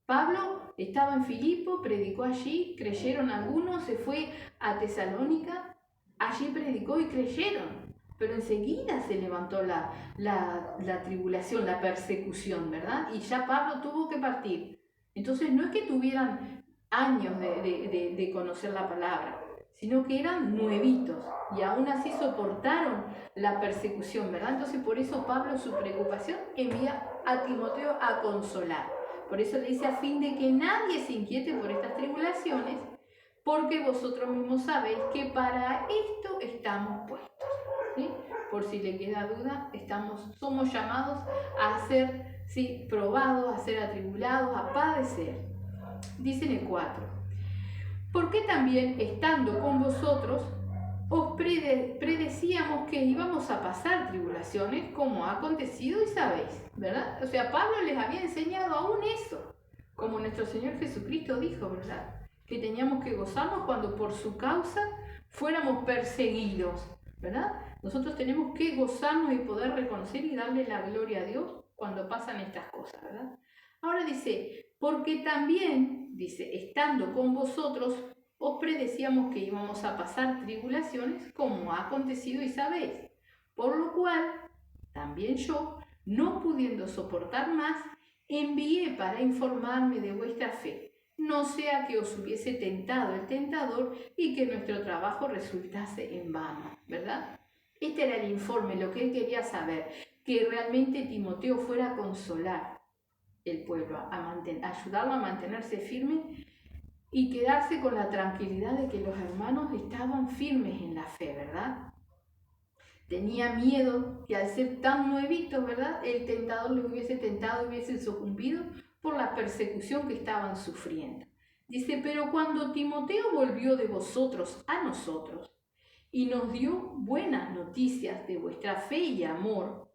Pablo estaba en Filipo, predicó allí, creyeron algunos, se fue a Tesalónica, allí predicó y creyeron, pero enseguida se levantó la tribulación, la persecución, ¿verdad? Y ya Pablo tuvo que partir. Entonces no es que tuvieran años de conocer la palabra, sino que eran nuevitos y aún así soportaron la persecución, ¿verdad? Entonces por eso Pablo, su preocupación, envía a Timoteo a consolar. Por eso le dice, a fin de que nadie se inquiete por estas tribulaciones, porque vosotros mismos sabéis que para esto estamos puestos, ¿sí? Por si le queda duda, somos llamados a ser, ¿sí?, probados, a ser atribulados, a padecer. Dice en el 4, porque también estando con vosotros os predecíamos que íbamos a pasar tribulaciones, como ha acontecido y sabéis, ¿verdad? O sea, Pablo les había enseñado aún eso, como nuestro Señor Jesucristo dijo, ¿verdad?, que teníamos que gozarnos cuando por su causa fuéramos perseguidos, ¿verdad? Nosotros tenemos que gozarnos y poder reconocer y darle la gloria a Dios cuando pasan estas cosas, ¿verdad? Ahora dice, porque también, dice, estando con vosotros, os predecíamos que íbamos a pasar tribulaciones, como ha acontecido y sabéis. Por lo cual, también yo, no pudiendo soportar más, envié para informarme de vuestra fe, no sea que os hubiese tentado el tentador y que nuestro trabajo resultase en vano, ¿verdad? Este era el informe, lo que él quería saber, que realmente Timoteo fuera a consolar el pueblo, a ayudarlo a mantenerse firme y quedarse con la tranquilidad de que los hermanos estaban firmes en la fe, ¿verdad? Tenía miedo que al ser tan nuevito, ¿verdad?, el tentador les hubiese tentado y hubiesen sucumbido por la persecución que estaban sufriendo. Dice, pero cuando Timoteo volvió de vosotros a nosotros y nos dio buenas noticias de vuestra fe y amor,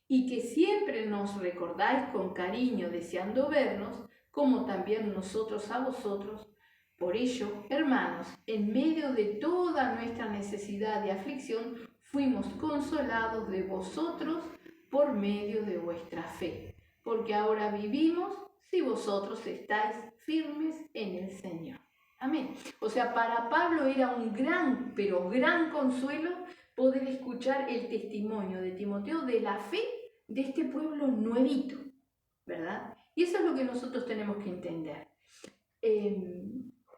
y que siempre nos recordáis con cariño deseando vernos, como también nosotros a vosotros, por ello, hermanos, en medio de toda nuestra necesidad y aflicción, fuimos consolados de vosotros por medio de vuestra fe, porque ahora vivimos si vosotros estáis firmes en el Señor. Amén. O sea, para Pablo era un gran, pero gran consuelo poder escuchar el testimonio de Timoteo de la fe de este pueblo nuevito, ¿verdad? Y eso es lo que nosotros tenemos que entender.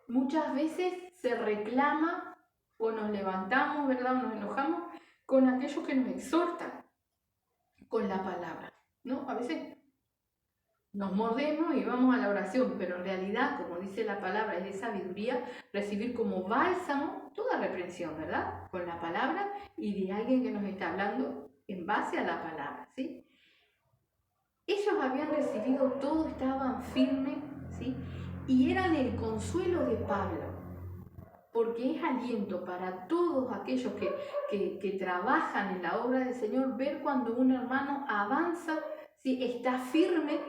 Muchas veces se reclama o nos levantamos, ¿verdad?, o nos enojamos con aquellos que nos exhortan con la palabra, ¿no? A veces nos mordemos y vamos a la oración, pero en realidad, como dice la palabra, es de sabiduría recibir como bálsamo toda reprensión, ¿verdad?, con la palabra y de alguien que nos está hablando en base a la palabra, ¿sí? Ellos habían recibido todo, estaban firmes, ¿sí?, y eran el consuelo de Pablo, porque es aliento para todos aquellos que trabajan en la obra del Señor ver cuando un hermano avanza, ¿sí?, está firme,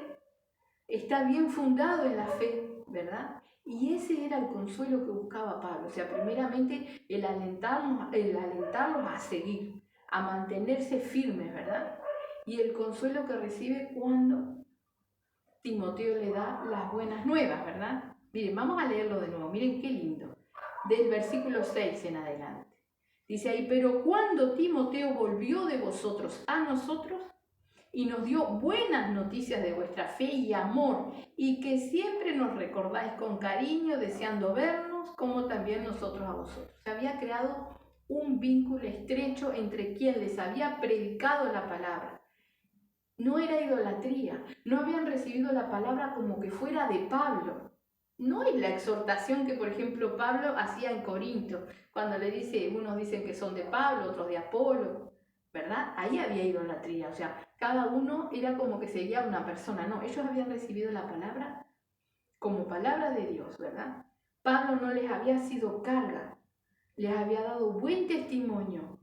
está bien fundado en la fe, ¿verdad? Y ese era el consuelo que buscaba Pablo, o sea, primeramente el alentarlos a seguir, a mantenerse firmes, ¿verdad? Y el consuelo que recibe cuando Timoteo le da las buenas nuevas, ¿verdad? Miren, vamos a leerlo de nuevo, miren qué lindo. Del versículo 6 en adelante. Dice ahí, pero cuando Timoteo volvió de vosotros a nosotros y nos dio buenas noticias de vuestra fe y amor, y que siempre nos recordáis con cariño, deseando vernos, como también nosotros a vosotros. Se había creado un vínculo estrecho entre quien les había predicado la palabra. No era idolatría, no habían recibido la palabra como que fuera de Pablo. No es la exhortación que, por ejemplo, Pablo hacía en Corinto, cuando le dice, unos dicen que son de Pablo, otros de Apolo, ¿verdad? Ahí había idolatría, o sea, cada uno era como que seguía a una persona. No, ellos habían recibido la palabra como palabra de Dios, ¿verdad? Pablo no les había sido carga, les había dado buen testimonio.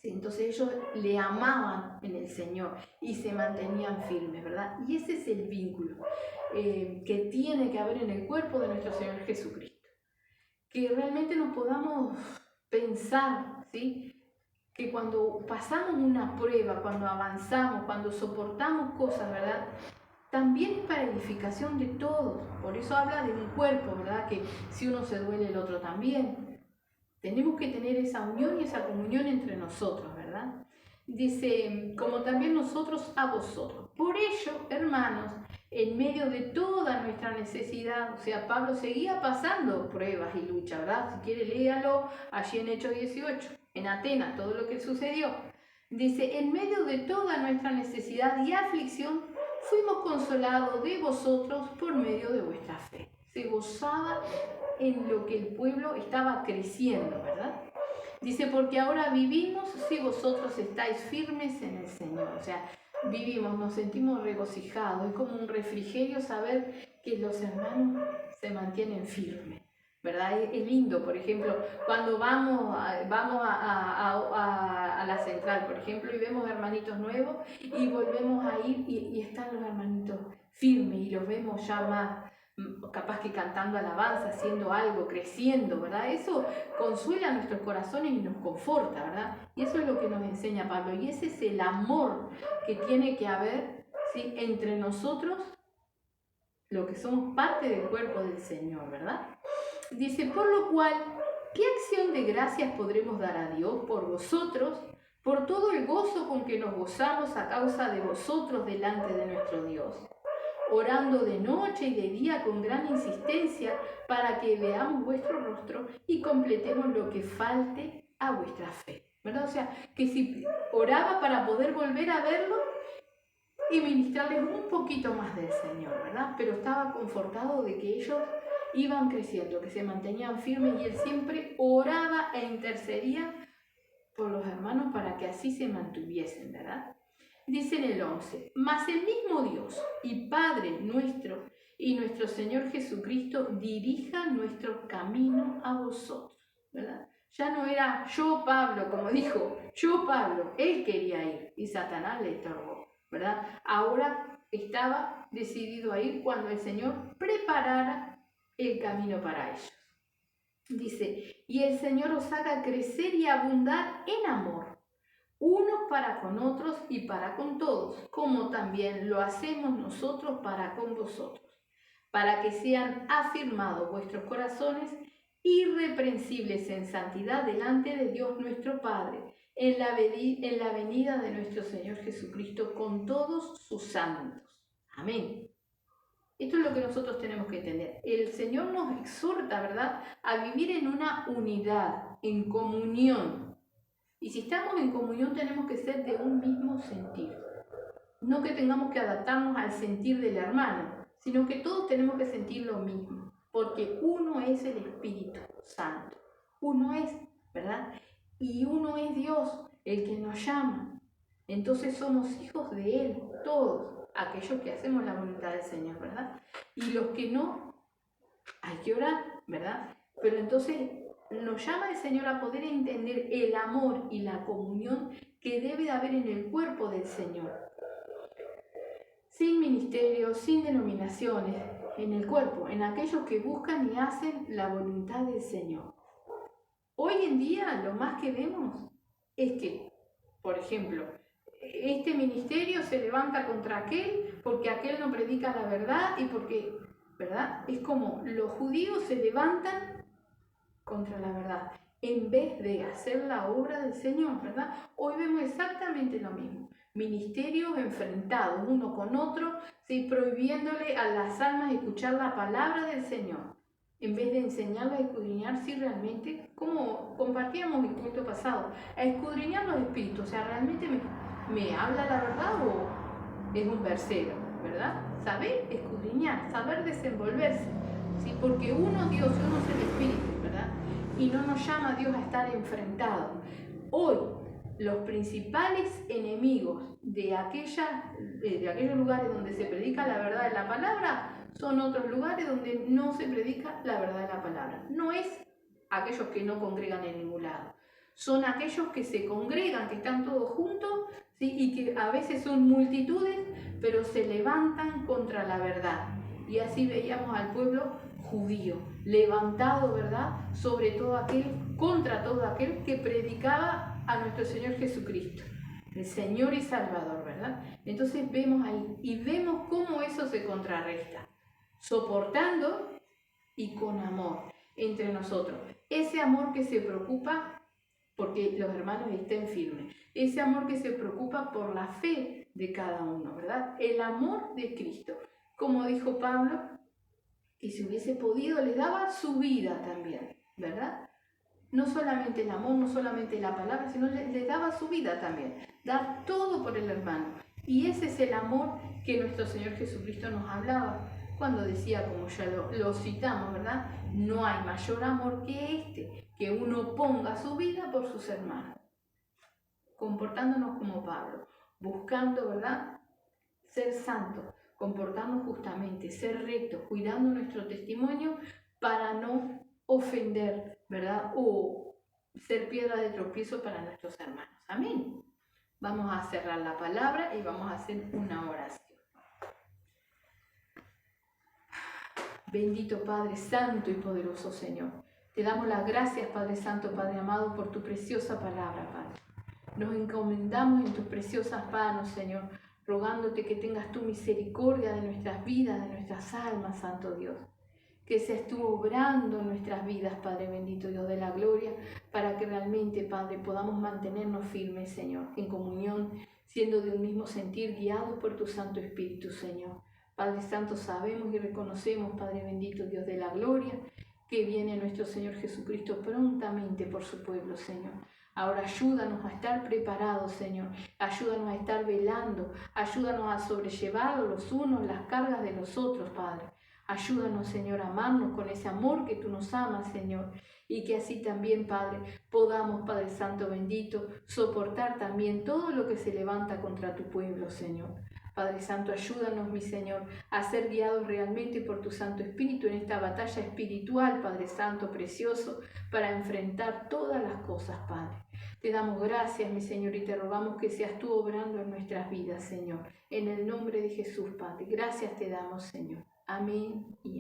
Sí, entonces ellos le amaban en el Señor y se mantenían firmes, ¿verdad? Y ese es el vínculo que tiene que haber en el cuerpo de nuestro Señor Jesucristo. Que realmente nos podamos pensar, ¿sí?, que cuando pasamos una prueba, cuando avanzamos, cuando soportamos cosas, ¿verdad?, también es para edificación de todos. Por eso habla de un cuerpo, ¿verdad?, que si uno se duele, el otro también. Tenemos que tener esa unión y esa comunión entre nosotros, ¿verdad? Dice, como también nosotros a vosotros. Por ello, hermanos, en medio de toda nuestra necesidad, o sea, Pablo seguía pasando pruebas y luchas, ¿verdad? Si quiere, léalo allí en Hechos 18, en Atenas, todo lo que sucedió. Dice, en medio de toda nuestra necesidad y aflicción, fuimos consolados de vosotros por medio de vuestra fe. Se gozaba en lo que el pueblo estaba creciendo, ¿verdad? Dice, porque ahora vivimos si vosotros estáis firmes en el Señor. O sea, vivimos, nos sentimos regocijados. Es como un refrigerio saber que los hermanos se mantienen firmes, ¿verdad? Es lindo, por ejemplo, cuando vamos a la central, por ejemplo, y vemos hermanitos nuevos y volvemos a ir y están los hermanitos firmes y los vemos ya más, capaz que cantando alabanza, haciendo algo, creciendo, ¿verdad? Eso consuela nuestros corazones y nos conforta, ¿verdad? Y eso es lo que nos enseña Pablo. Y ese es el amor que tiene que haber, ¿sí?, entre nosotros, lo que somos parte del cuerpo del Señor, ¿verdad? Dice, por lo cual, ¿qué acción de gracias podremos dar a Dios por vosotros, por todo el gozo con que nos gozamos a causa de vosotros delante de nuestro Dios? Orando de noche y de día con gran insistencia para que veamos vuestro rostro y completemos lo que falte a vuestra fe, ¿verdad? O sea, que si oraba para poder volver a verlo y ministrarles un poquito más del Señor, ¿verdad? Pero estaba confortado de que ellos iban creciendo, que se mantenían firmes y él siempre oraba e intercedía por los hermanos para que así se mantuviesen, ¿verdad? Dice en el 11, mas el mismo Dios y Padre nuestro y nuestro Señor Jesucristo dirija nuestro camino a vosotros, ¿verdad? Ya no era yo Pablo, como dijo, yo Pablo, él quería ir y Satanás le estorbó, ¿verdad? Ahora estaba decidido a ir cuando el Señor preparara el camino para ellos. Dice, y el Señor os haga crecer y abundar en amor, unos para con otros y para con todos, como también lo hacemos nosotros para con vosotros, para que sean afirmados vuestros corazones irreprensibles en santidad delante de Dios nuestro Padre, en la venida de nuestro Señor Jesucristo con todos sus santos. Amén. Esto es lo que nosotros tenemos que entender. El Señor nos exhorta, ¿verdad?, a vivir en una unidad, en comunión. Y si estamos en comunión tenemos que ser de un mismo sentir. No que tengamos que adaptarnos al sentir del hermano, sino que todos tenemos que sentir lo mismo, porque uno es el Espíritu Santo. Uno es, ¿verdad? Y uno es Dios, el que nos llama. Entonces somos hijos de Él, todos, aquellos que hacemos la voluntad del Señor, ¿verdad? Y los que no, hay que orar, ¿verdad? Pero entonces nos llama el Señor a poder entender el amor y la comunión que debe de haber en el cuerpo del Señor. Sin ministerios, sin denominaciones, en el cuerpo, en aquellos que buscan y hacen la voluntad del Señor. Hoy en día lo más que vemos es que, por ejemplo, este ministerio se levanta contra aquel porque aquel no predica la verdad y porque, ¿verdad? Es como los judíos se levantan contra la verdad en vez de hacer la obra del Señor, ¿verdad? Hoy vemos exactamente lo mismo. Ministerios enfrentados uno con otro, ¿sí?, prohibiéndole a las almas escuchar la palabra del Señor, en vez de enseñarles a escudriñar si realmente, como compartíamos el culto pasado, a escudriñar los espíritus, o sea, realmente me habla la verdad o es un versero, ¿verdad? Saber escudriñar, saber desenvolverse, ¿sí? Porque uno es Dios, uno es el Espíritu, ¿verdad? Y no nos llama a Dios a estar enfrentados. Hoy, los principales enemigos de aquellos lugares donde se predica la verdad de la palabra son otros lugares donde no se predica la verdad de la palabra. No es aquellos que no congregan en ningún lado. Son aquellos que se congregan, que están todos juntos, ¿sí?, y que a veces son multitudes, pero se levantan contra la verdad. Y así veíamos al pueblo judío, levantado, ¿verdad?, contra todo aquel que predicaba a nuestro Señor Jesucristo, el Señor y Salvador, ¿verdad? Entonces vemos ahí y vemos cómo eso se contrarresta, soportando y con amor entre nosotros. Ese amor que se preocupa porque los hermanos estén firmes, ese amor que se preocupa por la fe de cada uno, ¿verdad? El amor de Cristo. Como dijo Pablo, que si hubiese podido le daba su vida también, ¿verdad? No solamente el amor, no solamente la palabra, sino le daba su vida también. Dar todo por el hermano. Y ese es el amor que nuestro Señor Jesucristo nos hablaba cuando decía, como ya lo citamos, ¿verdad? No hay mayor amor que este, que uno ponga su vida por sus hermanos. Comportándonos como Pablo, buscando, ¿verdad?, ser santos, comportarnos justamente, ser rectos, cuidando nuestro testimonio para no ofender, ¿verdad?, o ser piedra de tropiezo para nuestros hermanos. Amén. Vamos a cerrar la palabra y vamos a hacer una oración. Bendito Padre Santo y poderoso Señor, te damos las gracias, Padre Santo, Padre amado, por tu preciosa palabra, Padre. Nos encomendamos en tus preciosas manos, Señor, rogándote que tengas tu misericordia de nuestras vidas, de nuestras almas, Santo Dios. Que seas tú obrando en nuestras vidas, Padre bendito, Dios de la gloria, para que realmente, Padre, podamos mantenernos firmes, Señor, en comunión, siendo de un mismo sentir, guiados por tu Santo Espíritu, Señor. Padre Santo, sabemos y reconocemos, Padre bendito, Dios de la gloria, que viene nuestro Señor Jesucristo prontamente por su pueblo, Señor. Ahora ayúdanos a estar preparados, Señor. Ayúdanos a estar velando. Ayúdanos a sobrellevar los unos las cargas de los otros, Padre. Ayúdanos, Señor, a amarnos con ese amor que tú nos amas, Señor. Y que así también, Padre, podamos, Padre Santo bendito, soportar también todo lo que se levanta contra tu pueblo, Señor. Padre Santo, ayúdanos, mi Señor, a ser guiados realmente por tu Santo Espíritu en esta batalla espiritual, Padre Santo, precioso, para enfrentar todas las cosas, Padre. Te damos gracias, mi Señor, y te rogamos que seas tú obrando en nuestras vidas, Señor. En el nombre de Jesús, Padre. Gracias te damos, Señor. Amén y amén.